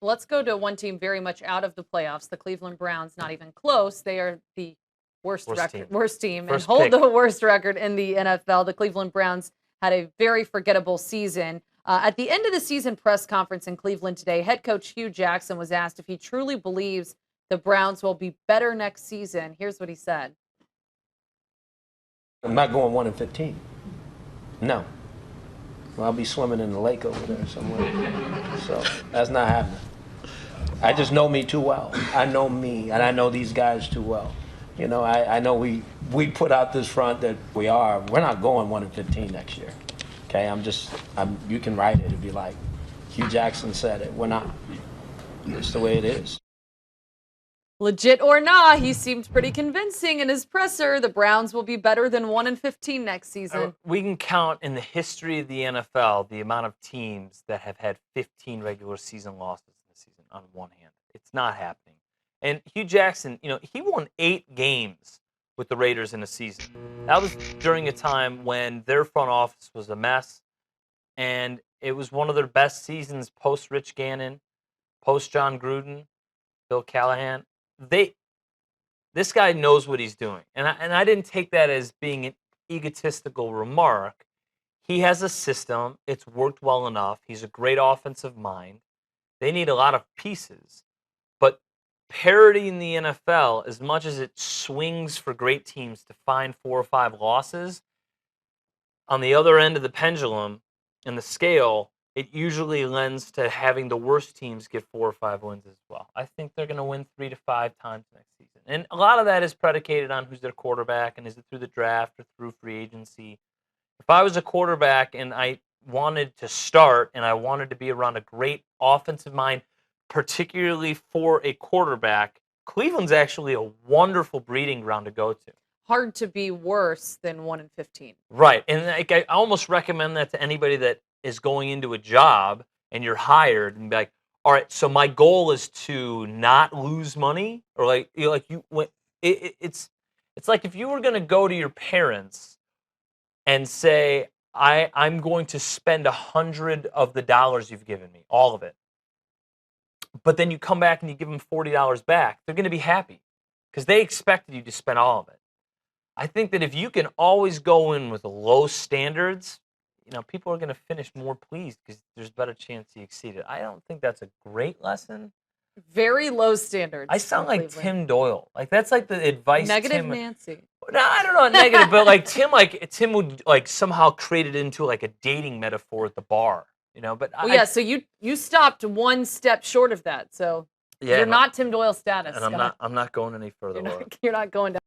let's go to one team very much out of the playoffs. The Cleveland Browns, not even close. They are the worst team, and First hold pick. the worst record in the NFL. The Cleveland Browns had a very forgettable season. At the end of the season press conference in Cleveland today, head coach Hue Jackson was asked if he truly believes the Browns will be better next season. Here's what he said. I'm not going 1-15. No. Well, I'll be swimming in the lake over there somewhere. So that's not happening. I just know me too well. I know me, and I know these guys too well. You know, I know we put out this front that we're not going 1-15 next year. Okay, you can write it. It'd be like Hue Jackson said it. We're not. It's the way it is. Legit or not, he seemed pretty convincing in his presser. The Browns will be better than 1-15 next season. We can count in the history of the NFL the amount of teams that have had 15 regular season losses in the season on one hand. It's not happening. And Hue Jackson, he won 8 games with the Raiders in a season. That was during a time when their front office was a mess, and it was one of their best seasons post Rich Gannon, post John Gruden, Bill Callahan. This guy knows what he's doing, and I didn't take that as being an egotistical remark. He has a system; it's worked well enough. He's a great offensive mind. They need a lot of pieces, but parity in the NFL, as much as it swings for great teams to find 4 or 5 losses, on the other end of the pendulum and the scale, it usually lends to having the worst teams get 4 or 5 wins as well. I think they're going to win 3 to 5 times next season. And a lot of that is predicated on who's their quarterback, and is it through the draft or through free agency. If I was a quarterback and I wanted to start and I wanted to be around a great offensive mind, particularly for a quarterback, Cleveland's actually a wonderful breeding ground to go to. Hard to be worse than 1-15. Right. And I almost recommend that to anybody that is going into a job and you're hired and be like, all right, so my goal is to not lose money, or it's like if you were going to go to your parents and say, I'm going to spend 100 of the dollars you've given me, all of it. But then you come back and you give them $40 back, they're going to be happy because they expected you to spend all of it. I think that if you can always go in with low standards, people are going to finish more pleased because there's a better chance you exceed it. I don't think that's a great lesson. Very low standards. I sound like Tim Doyle. Like that's like the advice. Negative Nancy. No, I don't know negative, but like Tim would like somehow create it into like a dating metaphor at the bar. But so you stopped one step short of that. So you're not Tim Doyle status. And I'm not going any further. You're not going down.